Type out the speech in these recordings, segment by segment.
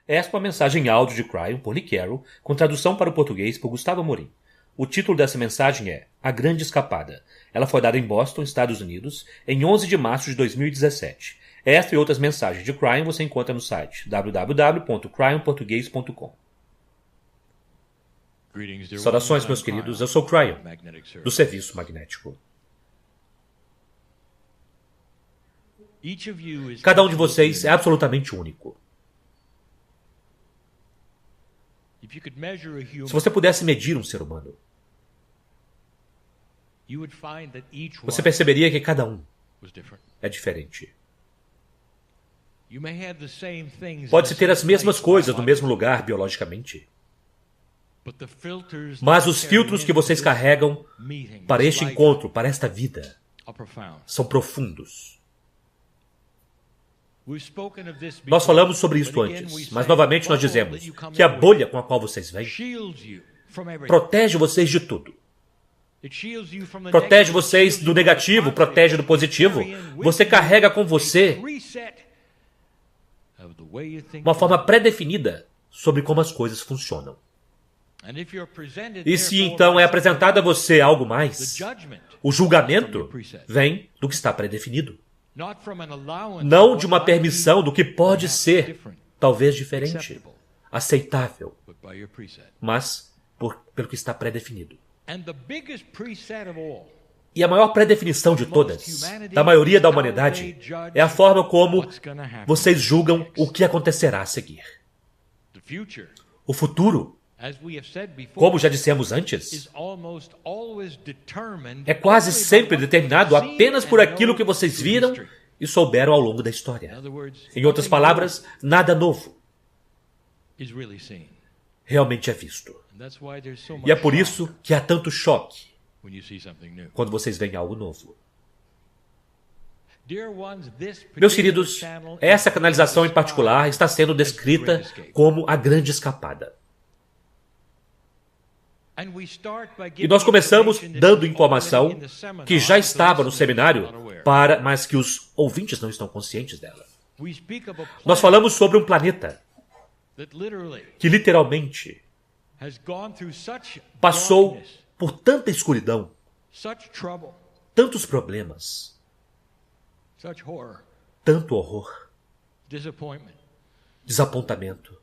Esta é uma mensagem em áudio de Cryon por Lee Carroll, com tradução para o português por Gustavo Amorim. O título dessa mensagem é A Grande Escapada. Ela foi dada em Boston, Estados Unidos, em 11 de março de 2017. Esta e outras mensagens de Cryon você encontra no site www.cryonportugues.com. Saudações, meus queridos. Eu sou Cryon, do Serviço Magnético. Cada um de vocês é absolutamente único. Se você pudesse medir um ser humano, você perceberia que cada um é diferente. Pode-se ter as mesmas coisas no mesmo lugar biologicamente, mas os filtros que vocês carregam para este encontro, para esta vida, são profundos. Nós falamos sobre isso antes, mas novamente nós dizemos que a bolha com a qual vocês vêm protege vocês de tudo. Protege vocês do negativo, protege do positivo. Você carrega com você uma forma pré-definida sobre como as coisas funcionam. E se então é apresentado a você algo mais, o julgamento vem do que está pré-definido. Não de uma permissão do que pode ser, talvez diferente, aceitável, mas pelo que está pré-definido. E a maior pré-definição de todas, da maioria da humanidade, é a forma como vocês julgam o que acontecerá a seguir. O futuro, como já dissemos antes, é quase sempre determinado apenas por aquilo que vocês viram e souberam ao longo da história. Em outras palavras, nada novo realmente é visto. E é por isso que há tanto choque quando vocês veem algo novo. Meus queridos, essa canalização em particular está sendo descrita como a grande escapada. E nós começamos dando informação que já estava no seminário, mas que os ouvintes não estão conscientes dela. Nós falamos sobre um planeta que literalmente passou por tanta escuridão, tantos problemas, tanto horror, desapontamento.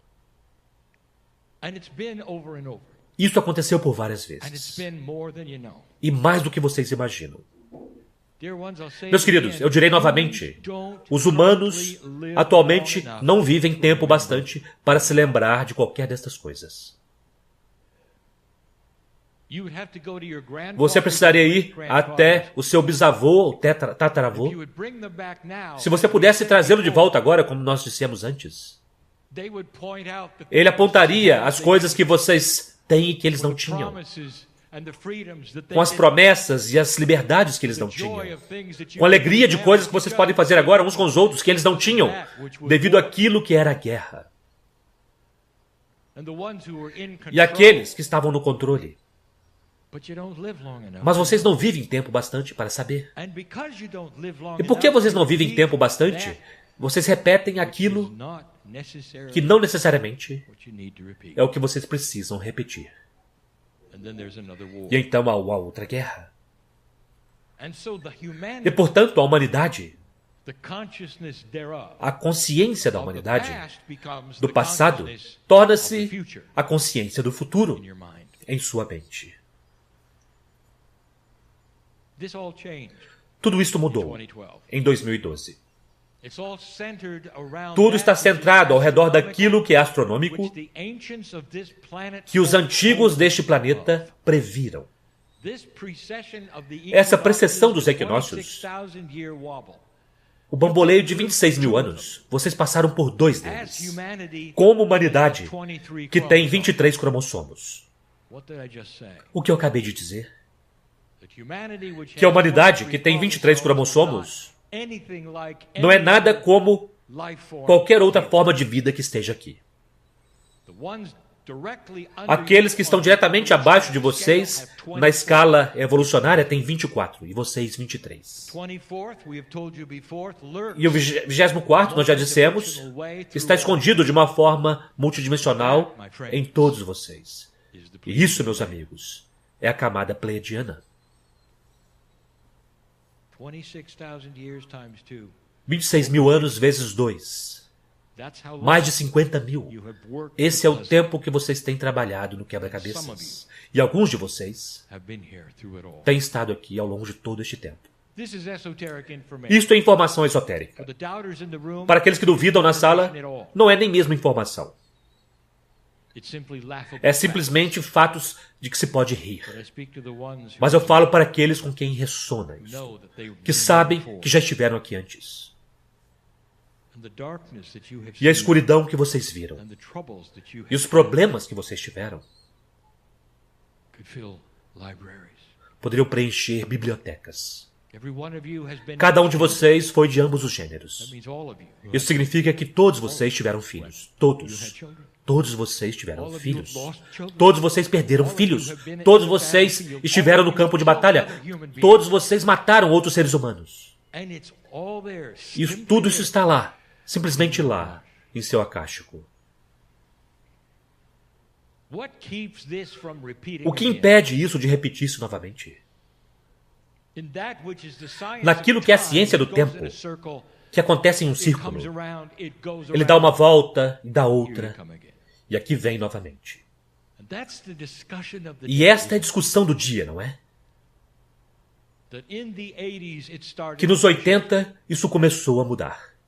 Isso aconteceu por várias vezes. E mais do que vocês imaginam. Meus queridos, eu direi novamente, os humanos atualmente não vivem tempo bastante para se lembrar de qualquer destas coisas. Você precisaria ir até o seu bisavô ou tataravô. Se você pudesse trazê-lo de volta agora, como nós dissemos antes, ele apontaria as coisas que vocês têm e que eles não tinham, com as promessas e as liberdades que eles não tinham, com a alegria de coisas que vocês podem fazer agora uns com os outros que eles não tinham, devido àquilo que era a guerra. E aqueles que estavam no controle. Mas vocês não vivem tempo bastante para saber. E por que vocês não vivem tempo bastante? Vocês repetem aquilo que não necessariamente é o que vocês precisam repetir. E então há uma outra guerra. E portanto a humanidade, a consciência da humanidade, do passado, torna-se a consciência do futuro em sua mente. Tudo isto mudou em 2012. Tudo está centrado ao redor daquilo que é astronômico, que os antigos deste planeta previram. Essa precessão dos equinócios, o bamboleio de 26 mil anos, vocês passaram por 2 deles. Como humanidade, que tem 23 cromossomos. O que eu acabei de dizer? Que a humanidade, que tem 23 cromossomos, não é nada como qualquer outra forma de vida que esteja aqui. Aqueles que estão diretamente abaixo de vocês na escala evolucionária têm 24 e vocês 23. E o 24º, nós já dissemos, está escondido de uma forma multidimensional em todos vocês. E isso, meus amigos, é a camada pleiadiana. 26 mil anos vezes 2. Mais de 50 mil. Esse é o tempo que vocês têm trabalhado no quebra-cabeças. E alguns de vocês têm estado aqui ao longo de todo este tempo. Isto é informação esotérica. Para aqueles que duvidam na sala, não é nem mesmo informação. É simplesmente fatos de que se pode rir. Mas eu falo para aqueles com quem ressona isso, que sabem que já estiveram aqui antes. E a escuridão que vocês viram, e os problemas que vocês tiveram, poderiam preencher bibliotecas. Cada um de vocês foi de ambos os gêneros. Isso significa que todos vocês tiveram filhos. Todos. Todos vocês tiveram filhos. Todos vocês perderam filhos. Todos vocês estiveram no campo de batalha. Todos vocês mataram outros seres humanos. Tudo isso está lá. Simplesmente lá, em seu acástico. O que impede isso de repetir-se novamente? Naquilo que é a ciência do tempo, que acontece em um círculo. Ele dá uma volta e dá outra, e aqui vem novamente. E esta é a discussão do dia, não é? Que nos 80 isso começou a mudar.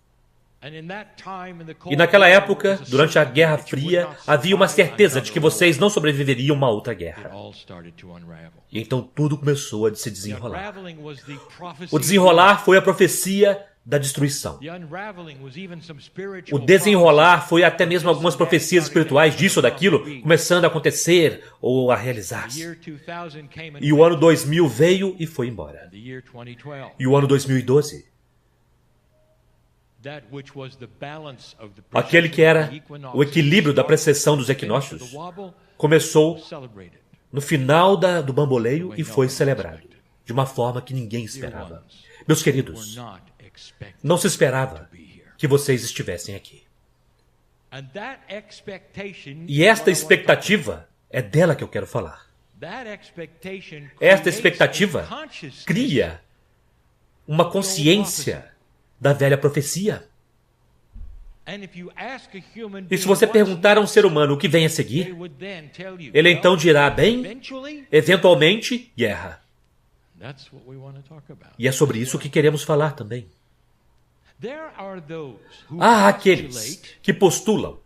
E naquela época, durante a Guerra Fria, havia uma certeza de que vocês não sobreviveriam a uma outra guerra. E então tudo começou a se desenrolar. O desenrolar foi a profecia da destruição. O desenrolar foi até mesmo algumas profecias espirituais disso ou daquilo começando a acontecer ou a realizar-se. E o ano 2000 veio e foi embora. E o ano 2012... aquele que era o equilíbrio da precessão dos equinócios, começou no final do bamboleio e foi celebrado, de uma forma que ninguém esperava. Meus queridos, não se esperava que vocês estivessem aqui. E esta expectativa, é dela que eu quero falar. Esta expectativa cria uma consciência da velha profecia. E se você perguntar a um ser humano o que vem a seguir, ele então dirá, bem, eventualmente, guerra. E é sobre isso que queremos falar também. Há aqueles que postulam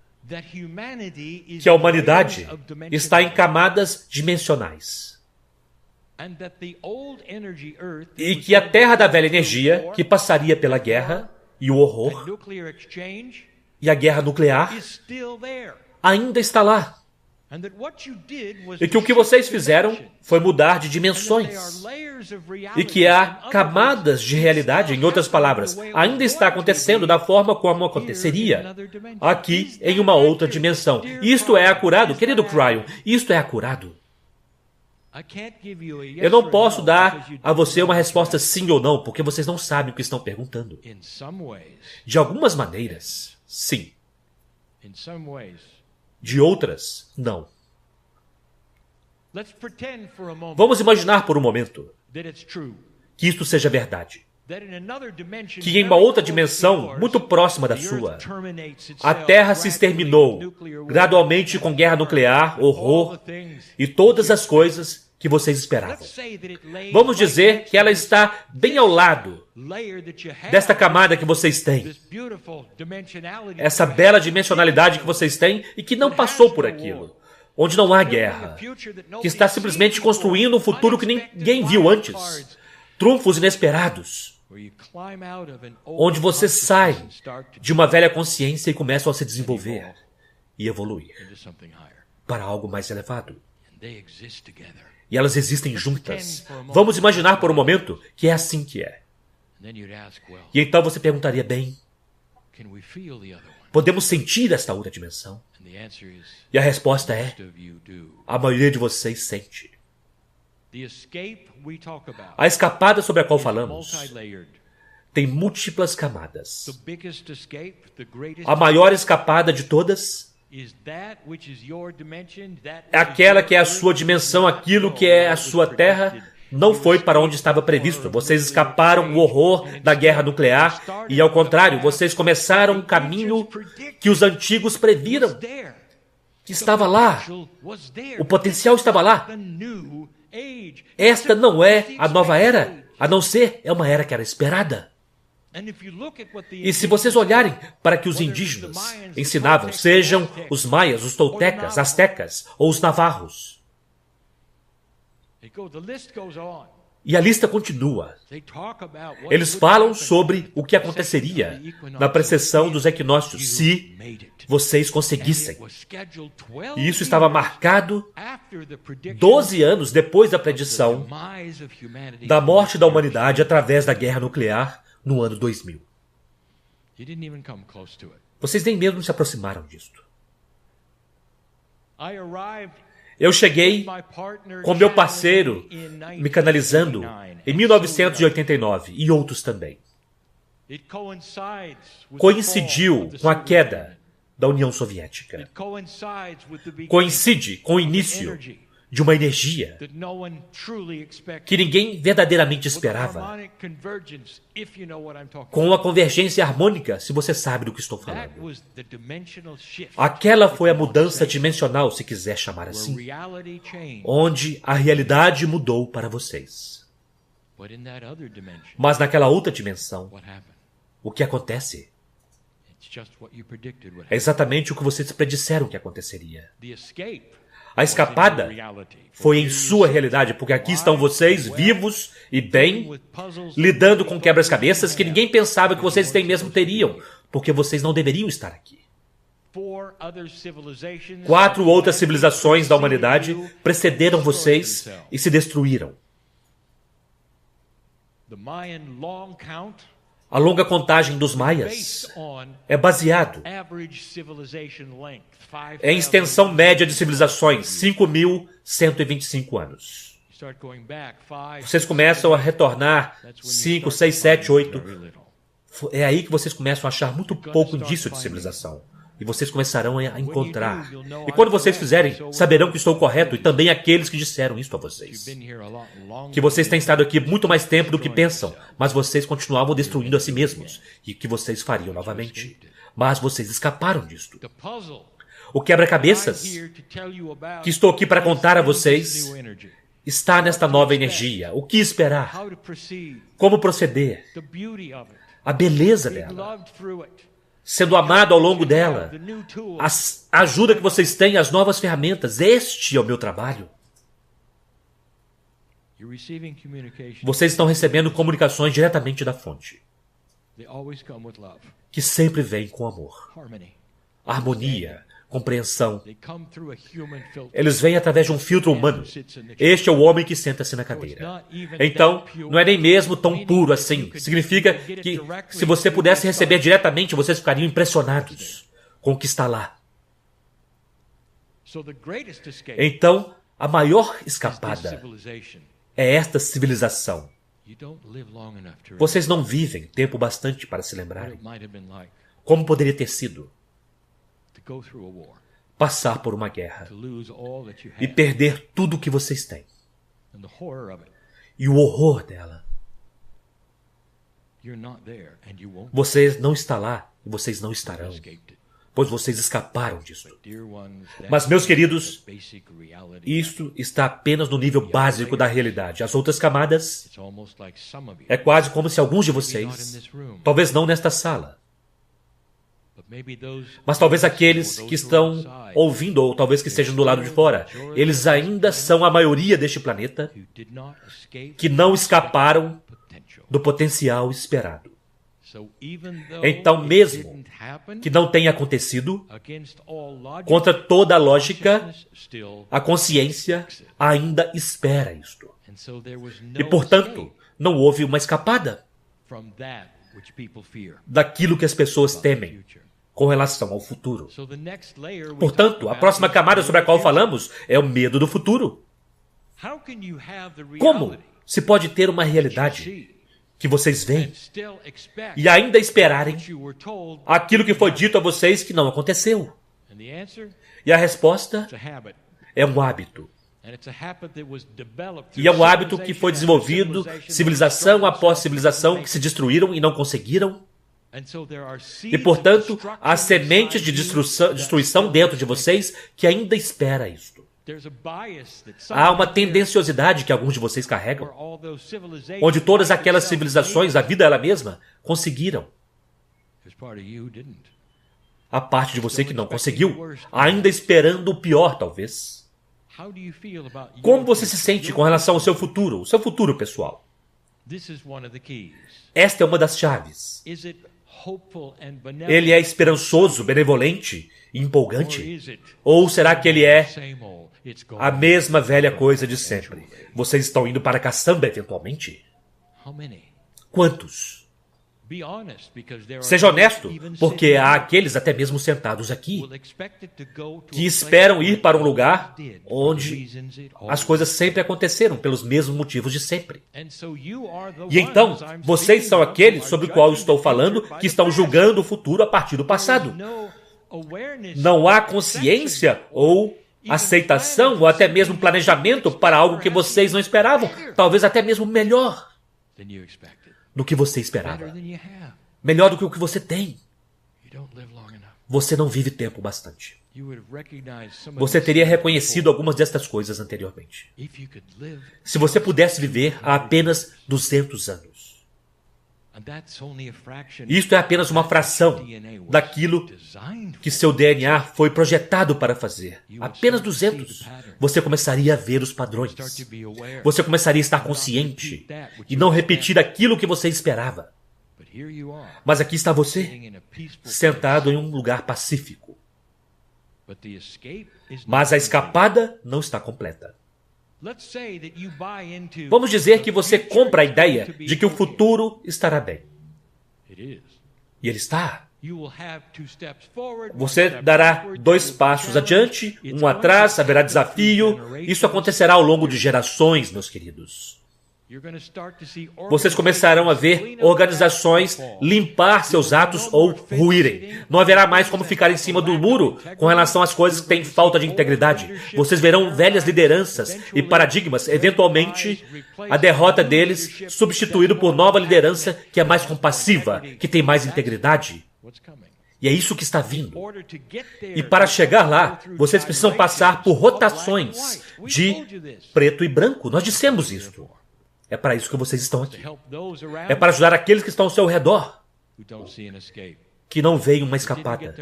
que a humanidade está em camadas dimensionais. E que a Terra da velha energia, que passaria pela guerra e o horror, e a guerra nuclear, ainda está lá. E que o que vocês fizeram foi mudar de dimensões. E que há camadas de realidade, em outras palavras, ainda está acontecendo da forma como aconteceria aqui em uma outra dimensão. Isto é acurado, querido Cryon, isto é acurado. Eu não posso dar a você uma resposta sim ou não, porque vocês não sabem o que estão perguntando. De algumas maneiras, sim. De outras, não. Vamos imaginar por um momento que isto seja verdade. Que em uma outra dimensão, muito próxima da sua, a Terra se exterminou gradualmente com guerra nuclear, horror e todas as coisas que vocês esperavam. Vamos dizer que ela está bem ao lado desta camada que vocês têm. Essa bela dimensionalidade que vocês têm e que não passou por aquilo. Onde não há guerra. Que está simplesmente construindo um futuro que ninguém viu antes. Trunfos inesperados. Onde você sai de uma velha consciência e começa a se desenvolver e evoluir para algo mais elevado. E elas existem juntas. Vamos imaginar por um momento que é assim que é. E então você perguntaria, bem, podemos sentir esta outra dimensão? E a resposta é: a maioria de vocês sente. A escapada sobre a qual falamos tem múltiplas camadas. A maior escapada de todas é aquela que é a sua dimensão, aquilo que é a sua terra. Não foi para onde estava previsto. Vocês escaparam o horror da guerra nuclear e, ao contrário, vocês começaram um caminho que os antigos previram. Que estava lá. O potencial estava lá. Esta não é a nova era, a não ser é uma era que era esperada. E se vocês olharem para que os indígenas ensinavam, sejam os maias, os toltecas, astecas ou os navarros, e a lista continua. Eles falam sobre o que aconteceria na precessão dos equinócios se vocês conseguissem. E isso estava marcado 12 anos depois da predição da morte da humanidade através da guerra nuclear no ano 2000. Vocês nem mesmo se aproximaram disto. Eu cheguei com meu parceiro me canalizando em 1989 e outros também. Coincidiu com a queda da União Soviética. Coincide com o início de uma energia que ninguém verdadeiramente esperava. Com a convergência harmônica, se você sabe do que estou falando. Aquela foi a mudança dimensional, se quiser chamar assim, onde a realidade mudou para vocês. Mas naquela outra dimensão, o que acontece? É exatamente o que vocês predisseram que aconteceria. A escapada foi em sua realidade, porque aqui estão vocês, vivos e bem, lidando com quebra-cabeças que ninguém pensava que vocês nem mesmo teriam, porque vocês não deveriam estar aqui. 4 outras civilizações da humanidade precederam vocês e se destruíram. A longa contagem dos maias é baseado em extensão média de civilizações, 5.125 anos. Vocês começam a retornar 5, 6, 7, 8. É aí que vocês começam a achar muito pouco indício de civilização. E vocês começarão a encontrar. E quando vocês fizerem, saberão que estou correto, e também aqueles que disseram isso a vocês. Que vocês têm estado aqui muito mais tempo do que pensam, mas vocês continuavam destruindo a si mesmos, e que vocês fariam novamente. Mas vocês escaparam disto. O quebra-cabeças que estou aqui para contar a vocês está nesta nova energia. O que esperar? Como proceder? A beleza dela. Sendo amado ao longo dela. A ajuda que vocês têm, as novas ferramentas. Este é o meu trabalho. Vocês estão recebendo comunicações diretamente da fonte. Que sempre vem com amor. Harmonia. Compreensão. Eles vêm através de um filtro humano. Este é o homem que senta-se na cadeira. Então, não é nem mesmo tão puro assim. Significa que se você pudesse receber diretamente, vocês ficariam impressionados com o que está lá. Então, a maior escapada é esta civilização. Vocês não vivem tempo bastante para se lembrarem. Como poderia ter sido? Passar por uma guerra e perder tudo o que vocês têm. E o horror dela. Vocês não estão lá e vocês não estarão, pois vocês escaparam disso. Mas, meus queridos, isto está apenas no nível básico da realidade. As outras camadas é quase como se alguns de vocês, talvez não nesta sala, mas talvez aqueles que estão ouvindo, ou talvez que estejam do lado de fora, eles ainda são a maioria deste planeta que não escaparam do potencial esperado. Então, mesmo que não tenha acontecido, contra toda a lógica, a consciência ainda espera isto. E, portanto, não houve uma escapada daquilo que as pessoas temem com relação ao futuro. Portanto, a próxima camada sobre a qual falamos é o medo do futuro. Como se pode ter uma realidade que vocês veem e ainda esperarem aquilo que foi dito a vocês que não aconteceu? E a resposta é um hábito. E é um hábito que foi desenvolvido civilização após civilização que se destruíram e não conseguiram. E, portanto, há sementes de destruição dentro de vocês que ainda espera isto. Há uma tendenciosidade que alguns de vocês carregam, onde todas aquelas civilizações, a vida ela mesma, conseguiram. A parte de você que não conseguiu, ainda esperando o pior, talvez. Como você se sente com relação ao seu futuro, o seu futuro pessoal? Esta é uma das chaves. Ele é esperançoso, benevolente e empolgante? Ou será que ele é a mesma velha coisa de sempre? Vocês estão indo para a caçamba eventualmente? Quantos? Seja honesto, porque há aqueles até mesmo sentados aqui que esperam ir para um lugar onde as coisas sempre aconteceram pelos mesmos motivos de sempre. E então, vocês são aqueles sobre o qual eu estou falando que estão julgando o futuro a partir do passado. Não há consciência ou aceitação ou até mesmo planejamento para algo que vocês não esperavam, talvez até mesmo melhor do que você esperava. Melhor do que o que você tem. Você não vive tempo bastante. Você teria reconhecido algumas destas coisas anteriormente. Se você pudesse viver há apenas 200 anos. Isto é apenas uma fração daquilo que seu DNA foi projetado para fazer. Apenas 200. Você começaria a ver os padrões. Você começaria a estar consciente e não repetir aquilo que você esperava. Mas aqui está você, sentado em um lugar pacífico. Mas a escapada não está completa. Vamos dizer que você compra a ideia de que o futuro estará bem. E ele está. Você dará 2 passos adiante, 1 atrás, haverá desafio. Isso acontecerá ao longo de gerações, meus queridos. Vocês começarão a ver organizações limpar seus atos ou ruírem. Não haverá mais como ficar em cima do muro com relação às coisas que têm falta de integridade. Vocês verão velhas lideranças e paradigmas, eventualmente a derrota deles substituído por nova liderança que é mais compassiva, que tem mais integridade. E é isso que está vindo. E para chegar lá, vocês precisam passar por rotações de preto e branco. Nós dissemos isso. É para isso que vocês estão aqui. É para ajudar aqueles que estão ao seu redor, que não veem uma escapada.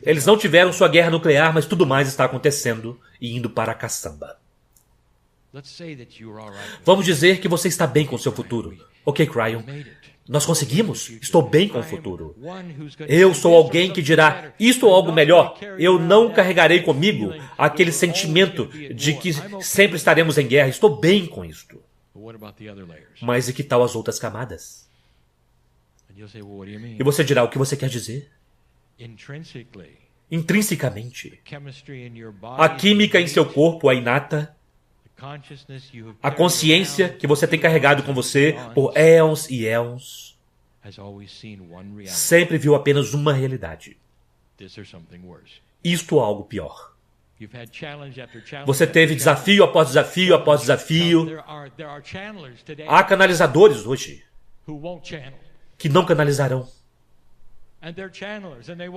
Eles não tiveram sua guerra nuclear, mas tudo mais está acontecendo e indo para a caçamba. Vamos dizer que você está bem com o seu futuro. Ok, Cryon. Nós conseguimos. Estou bem com o futuro. Eu sou alguém que dirá, isto ou algo melhor. Eu não carregarei comigo aquele sentimento de que sempre estaremos em guerra. Estou bem com isto. Mas e que tal as outras camadas? E você dirá, o que você quer dizer? Intrinsecamente. A química em seu corpo é inata. A consciência que você tem carregado com você por éons e éons sempre viu apenas uma realidade. Isto ou algo pior. Você teve desafio após desafio após desafio. Há canalizadores hoje que não canalizarão.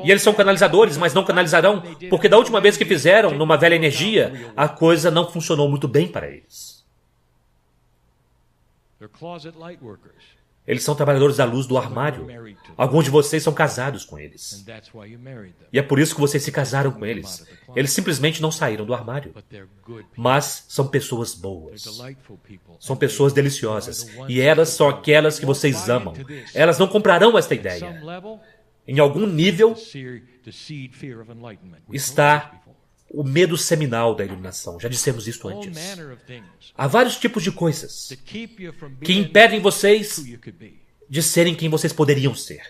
E eles são canalizadores, mas não canalizarão, porque da última vez que fizeram, numa velha energia, a coisa não funcionou muito bem para eles. Eles são trabalhadores da luz do armário. Alguns de vocês são casados com eles. E é por isso que vocês se casaram com eles. Eles simplesmente não saíram do armário. Mas são pessoas boas. São pessoas deliciosas. E elas são aquelas que vocês amam. Elas não comprarão esta ideia. Em algum nível está o medo seminal da iluminação. Já dissemos isso antes. Há vários tipos de coisas que impedem vocês de serem quem vocês poderiam ser.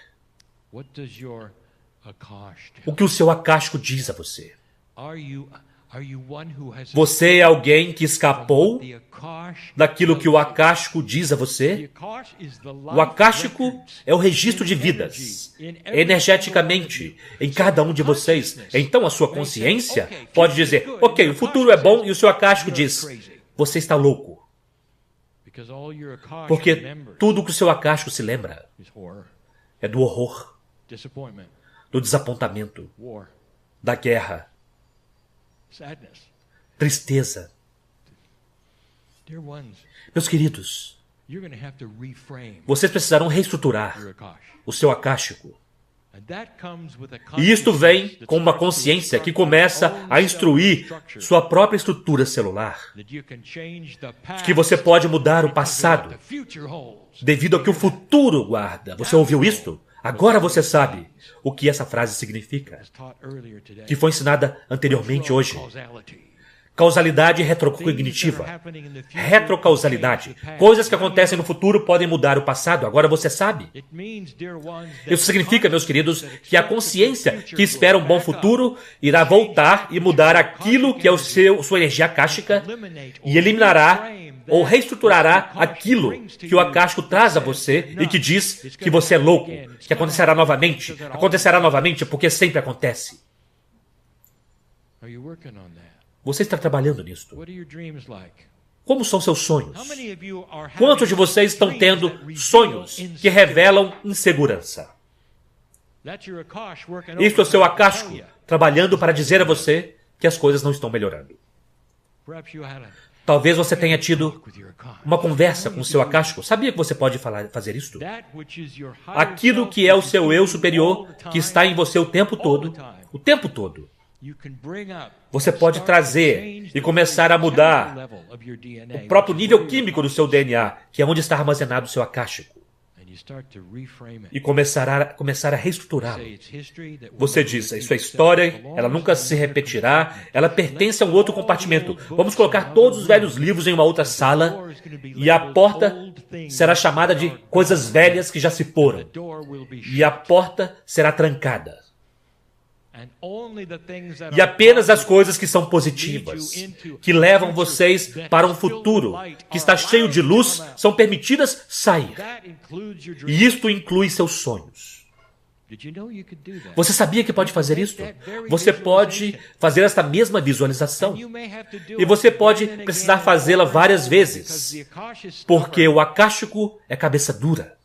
o que o seu acástico diz a você. Você é alguém que escapou daquilo que o acástico diz a você? O acástico é o registro de vidas, energeticamente, em cada um de vocês. Então a sua consciência pode dizer, ok, o futuro é bom, e o seu acástico diz, você está louco. Porque tudo que o seu acástico se lembra é do horror, do desapontamento, da guerra, tristeza. Meus queridos, vocês precisarão reestruturar o seu acástico. E isto vem com uma consciência que começa a instruir sua própria estrutura celular. Que você pode mudar o passado devido ao que o futuro guarda. Você ouviu isto? Agora você sabe o que essa frase significa, que foi ensinada anteriormente hoje. Causalidade retrocognitiva. Retrocausalidade. Coisas que acontecem no futuro podem mudar o passado. Agora você sabe. Isso significa, meus queridos, que a consciência que espera um bom futuro irá voltar e mudar aquilo que é sua energia akáshica e eliminará ou reestruturará aquilo que o acástico traz a você e que diz que você é louco, que acontecerá novamente. Acontecerá novamente porque sempre acontece. Você está trabalhando nisto. Como são seus sonhos? Quantos de vocês estão tendo sonhos que revelam insegurança? Isto é o seu acástico trabalhando para dizer a você que as coisas não estão melhorando. Talvez você tenha tido uma conversa com o seu acástico. Sabia que você pode fazer isto? Aquilo que é o seu eu superior, que está em você o tempo todo, você pode trazer e começar a mudar o próprio nível químico do seu DNA, que é onde está armazenado o seu acástico. E começar a reestruturá-lo. Você diz, isso é história, ela nunca se repetirá, ela pertence a um outro compartimento. Vamos colocar todos os velhos livros em uma outra sala e a porta será chamada de coisas velhas que já se foram. E a porta será trancada. E apenas as coisas que são positivas, que levam vocês para um futuro que está cheio de luz, são permitidas sair. E isto inclui seus sonhos. Você sabia que pode fazer isto? Você pode fazer esta mesma visualização. E você pode precisar fazê-la várias vezes, porque o akáshico é cabeça dura.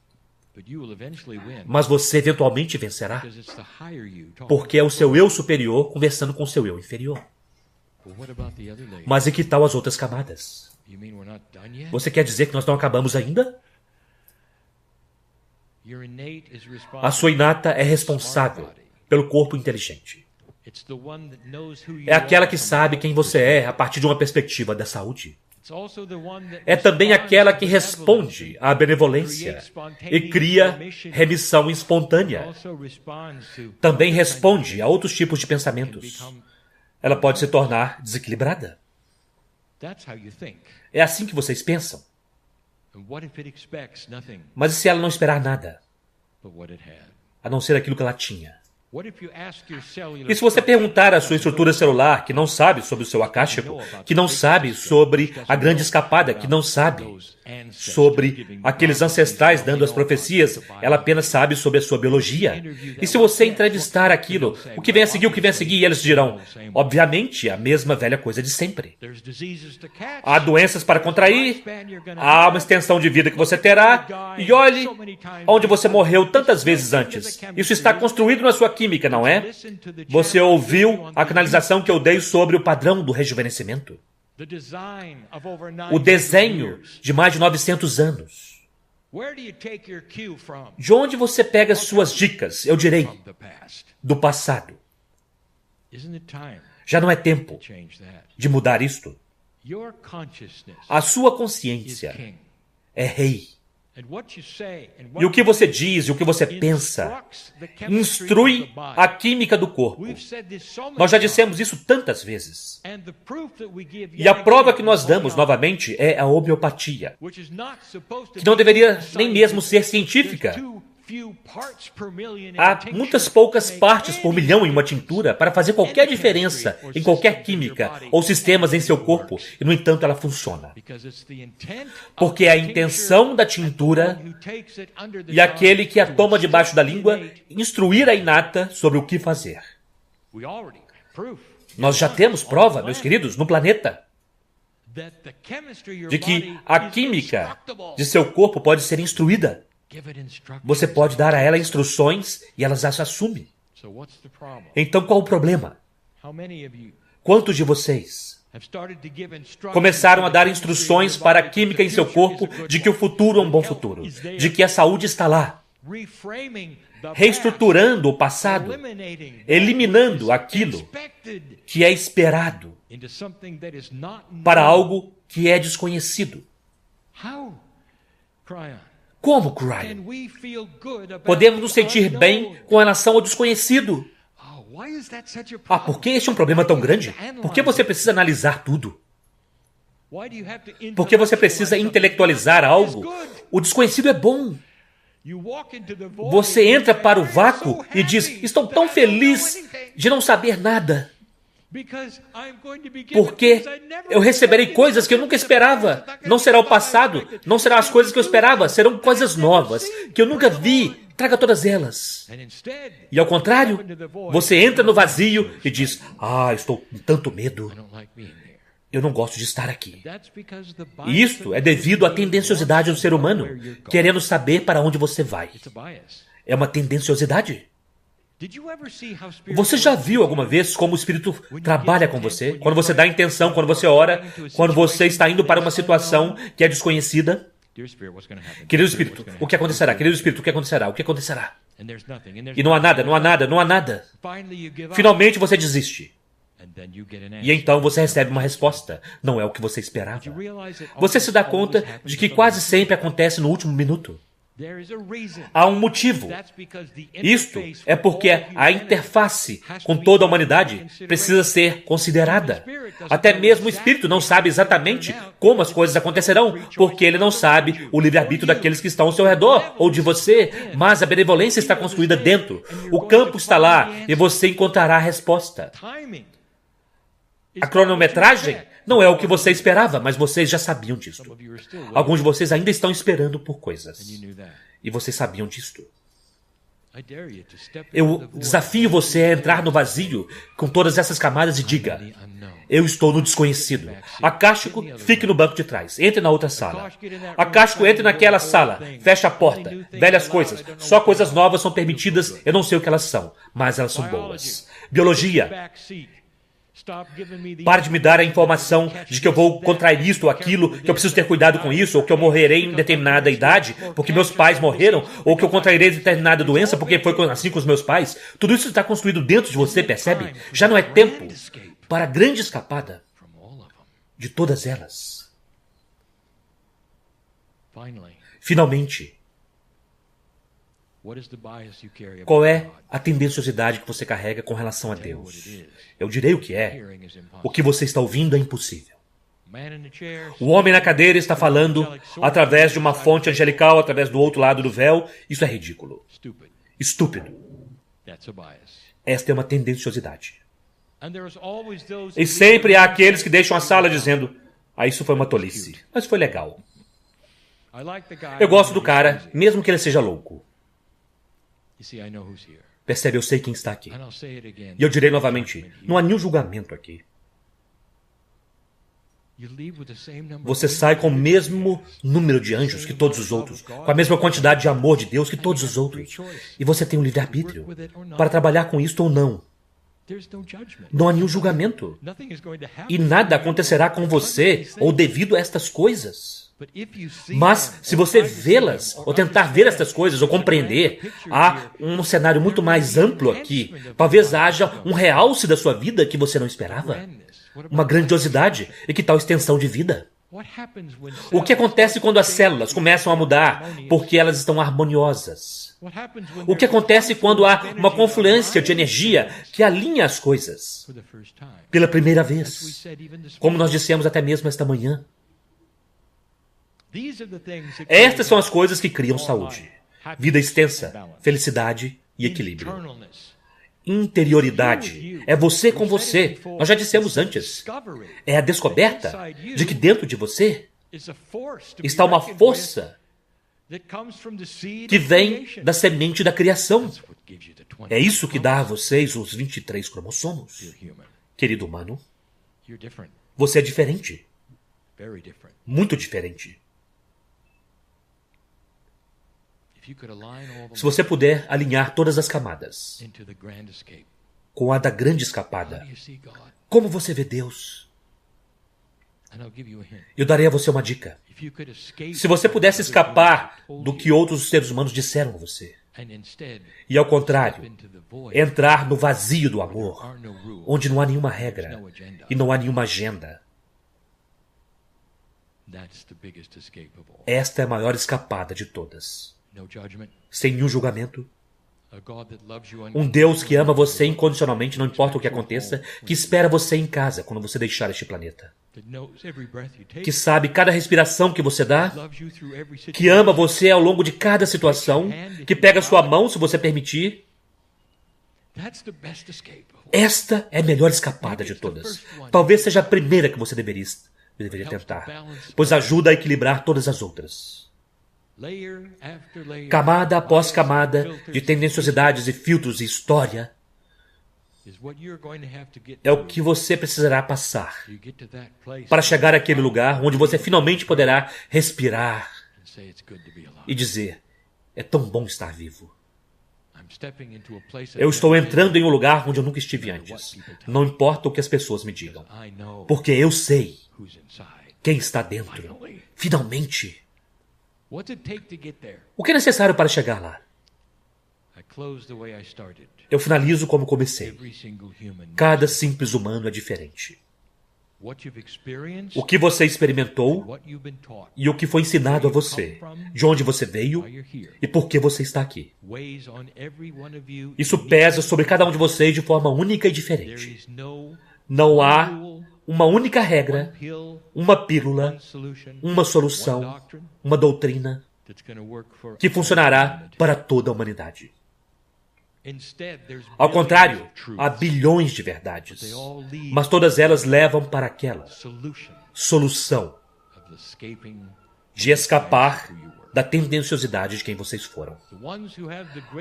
Mas você eventualmente vencerá, porque é o seu eu superior conversando com o seu eu inferior. Mas e que tal as outras camadas? Você quer dizer que nós não acabamos ainda? A sua inata é responsável pelo corpo inteligente. É aquela que sabe quem você é a partir de uma perspectiva da saúde. É também aquela que responde à benevolência e cria remissão espontânea. Também responde a outros tipos de pensamentos. Ela pode se tornar desequilibrada. É assim que vocês pensam. Mas e se ela não esperar nada, a não ser aquilo que ela tinha? E se você perguntar à sua estrutura celular, que não sabe sobre o seu akáshico, que não sabe sobre a grande escapada, que não sabe sobre aqueles ancestrais dando as profecias, ela apenas sabe sobre a sua biologia. E se você entrevistar aquilo, o que vem a seguir, e eles dirão, obviamente, a mesma velha coisa de sempre. Há doenças para contrair, há uma extensão de vida que você terá, e olhe onde você morreu tantas vezes antes. Isso está construído na sua química, não é? Você ouviu a canalização que eu dei sobre o padrão do rejuvenescimento? O desenho de mais de 900 anos. De onde você pega suas dicas, eu direi, do passado? Já não é tempo de mudar isto? A sua consciência é rei. E o que você diz e o que você pensa instrui a química do corpo. Nós já dissemos isso tantas vezes. E a prova que nós damos novamente é a homeopatia, que não deveria nem mesmo ser científica, Há muitas poucas partes por milhão em uma tintura para fazer qualquer diferença em qualquer química ou sistemas em seu corpo, e no entanto ela funciona. Porque é a intenção da tintura e aquele que a toma debaixo da língua instruir a inata sobre o que fazer. Nós já temos prova, meus queridos, no planeta, de que a química de seu corpo pode ser instruída. Você pode dar a ela instruções e elas as assumem. Então qual o problema? Quantos de vocês começaram a dar instruções para a química em seu corpo de que o futuro é um bom futuro, de que a saúde está lá, reestruturando o passado, eliminando aquilo que é esperado para algo que é desconhecido? Como, Cryon? Podemos nos sentir bem com relação ao desconhecido? Por que este é um problema tão grande? Por que você precisa analisar tudo? Por que você precisa intelectualizar algo? O desconhecido é bom. Você entra para o vácuo e diz, estou tão feliz de não saber nada. Porque eu receberei coisas que eu nunca esperava. Não será o passado, não serão as coisas que eu esperava, serão coisas novas, que eu nunca vi. Traga todas elas. E ao contrário, você entra no vazio e diz, estou com tanto medo. Eu não gosto de estar aqui. E isto é devido à tendenciosidade do ser humano, querendo saber para onde você vai. É uma tendenciosidade. Você já viu alguma vez como o Espírito trabalha com você? Quando você dá intenção, quando você ora, quando você está indo para uma situação que é desconhecida? Querido Espírito, o que acontecerá? Querido Espírito, o que acontecerá? O que acontecerá? E não há nada, não há nada, não há nada. Finalmente você desiste. E então você recebe uma resposta. Não é o que você esperava. Você se dá conta de que quase sempre acontece no último minuto. Há um motivo. Isto é porque a interface com toda a humanidade precisa ser considerada. Até mesmo o Espírito não sabe exatamente como as coisas acontecerão, porque ele não sabe o livre-arbítrio daqueles que estão ao seu redor ou de você, mas a benevolência está construída dentro. O campo está lá e você encontrará a resposta. A cronometragem não é o que você esperava, mas vocês já sabiam disso. Alguns de vocês ainda estão esperando por coisas. E vocês sabiam disso. Eu desafio você a entrar no vazio com todas essas camadas e diga, eu estou no desconhecido. Acástico, fique no banco de trás. Entre na outra sala. Acástico, entre naquela sala. Feche a porta. Velhas coisas. Só coisas novas são permitidas. Eu não sei o que elas são, mas elas são boas. Biologia. Pare de me dar a informação de que eu vou contrair isto ou aquilo, que eu preciso ter cuidado com isso, ou que eu morrerei em determinada idade, porque meus pais morreram, ou que eu contrairei determinada doença, porque foi assim com os meus pais. Tudo isso está construído dentro de você, percebe? Já não é tempo para a grande escapada de todas elas. Finalmente, qual é a tendenciosidade que você carrega com relação a Deus? Eu direi o que é. O que você está ouvindo é impossível. O homem na cadeira está falando através de uma fonte angelical, através do outro lado do véu. Isso é ridículo. Estúpido. Esta é uma tendenciosidade. E sempre há aqueles que deixam a sala dizendo, isso foi uma tolice, mas foi legal. Eu gosto do cara, mesmo que ele seja louco. Percebe, eu sei quem está aqui. E eu direi novamente, não há nenhum julgamento aqui. Você sai com o mesmo número de anjos que todos os outros, com a mesma quantidade de amor de Deus que todos os outros. E você tem um livre-arbítrio para trabalhar com isto ou não. Não há nenhum julgamento. E nada acontecerá com você ou devido a estas coisas. Mas, se você vê-las, ou tentar ver estas coisas, ou compreender, há um cenário muito mais amplo aqui. Talvez haja um realce da sua vida que você não esperava. Uma grandiosidade. E que tal extensão de vida? O que acontece quando as células começam a mudar porque elas estão harmoniosas? O que acontece quando há uma confluência de energia que alinha as coisas? Pela primeira vez. Como nós dissemos até mesmo esta manhã. Estas são as coisas que criam saúde. vida extensa, felicidade e equilíbrio. Interioridade é você com você. Nós já dissemos antes. É a descoberta de que dentro de você está uma força que vem da semente da criação. É isso que dá a vocês os 23 cromossomos. Querido humano, você é diferente. Muito diferente. Se você puder alinhar todas as camadas com a da grande escapada, como você vê Deus? Eu darei a você uma dica. Se você pudesse escapar do que outros seres humanos disseram a você, e ao contrário, entrar no vazio do amor, onde não há nenhuma regra e não há nenhuma agenda, esta é a maior escapada de todas. Sem nenhum julgamento. Um Deus que ama você incondicionalmente, não importa o que aconteça, que espera você em casa quando você deixar este planeta. Que sabe cada respiração que você dá, que ama você ao longo de cada situação, que pega sua mão se você permitir. Esta é a melhor escapada de todas. Talvez seja a primeira que você deveria tentar, pois ajuda a equilibrar todas as outras. Camada após camada de tendenciosidades e filtros e história é o que você precisará passar para chegar àquele lugar onde você finalmente poderá respirar e dizer: é tão bom estar vivo. Eu estou entrando em um lugar onde eu nunca estive antes. Não importa o que as pessoas me digam, porque eu sei quem está dentro. Finalmente. O que é necessário para chegar lá? Eu finalizo como comecei. Cada simples humano é diferente. O que você experimentou e o que foi ensinado a você, de onde você veio e por que você está aqui. Isso pesa sobre cada um de vocês de forma única e diferente. Não há uma única regra, uma pílula, uma solução, uma doutrina que funcionará para toda a humanidade. Ao contrário, há bilhões de verdades, mas todas elas levam para aquela solução de escapar da tendenciosidade de quem vocês foram.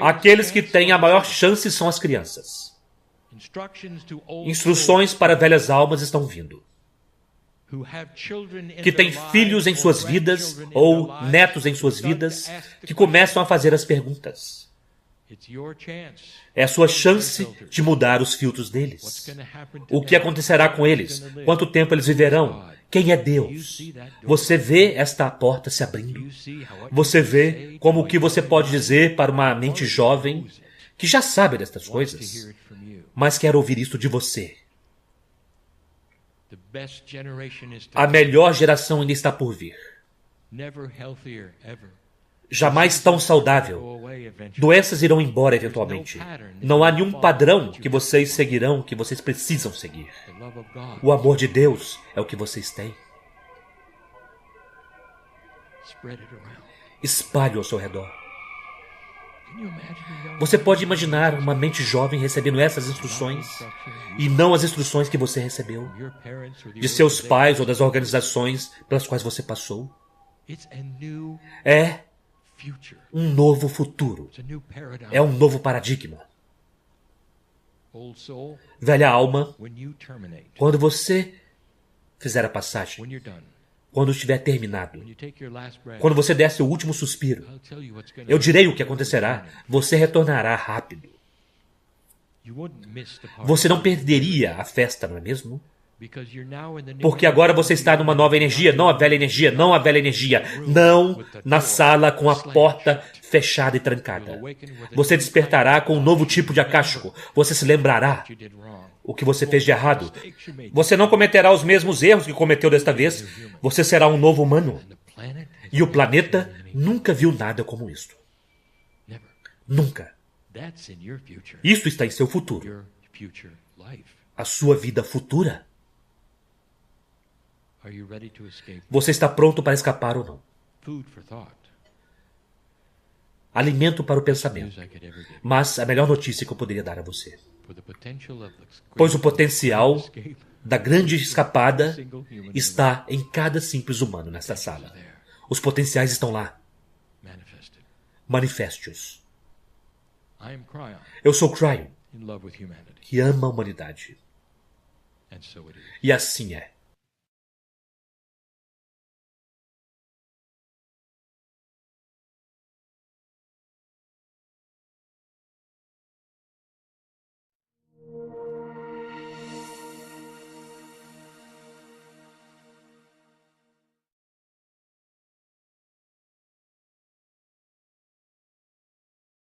Aqueles que têm a maior chance são as crianças. Instruções para velhas almas estão vindo. Que têm filhos em suas vidas ou netos em suas vidas que começam a fazer as perguntas. É a sua chance de mudar os filtros deles. O que acontecerá com eles? Quanto tempo eles viverão? Quem é Deus? Você vê esta porta se abrindo? Você vê como o que você pode dizer para uma mente jovem que já sabe destas coisas, mas quer ouvir isso de você? A melhor geração ainda está por vir. Jamais tão saudável. Doenças irão embora eventualmente. Não há nenhum padrão que vocês seguirão, que vocês precisam seguir. O amor de Deus é o que vocês têm. Espalhe ao seu redor. Você pode imaginar uma mente jovem recebendo essas instruções e não as instruções que você recebeu de seus pais ou das organizações pelas quais você passou? É um novo futuro. É um novo paradigma. Velha alma, quando você fizer a passagem, quando estiver terminado, quando você der seu último suspiro, eu direi o que acontecerá. Você retornará rápido. Você não perderia a festa, não é mesmo? Porque agora você está numa nova energia, não a velha energia, não a velha energia, não na sala com a porta fechada e trancada. Você despertará com um novo tipo de acástico. Você se lembrará o que você fez de errado. Você não cometerá os mesmos erros que cometeu desta vez. Você será um novo humano. E o planeta nunca viu nada como isto. Nunca. Isso está em seu futuro. A sua vida futura. Você está pronto para escapar ou não? alimento para o pensamento. Mas a melhor notícia que eu poderia dar a você. Pois o potencial da grande escapada está em cada simples humano nesta sala. Os potenciais estão lá. Manifeste-os. Eu sou Cryon, que ama a humanidade. E assim é.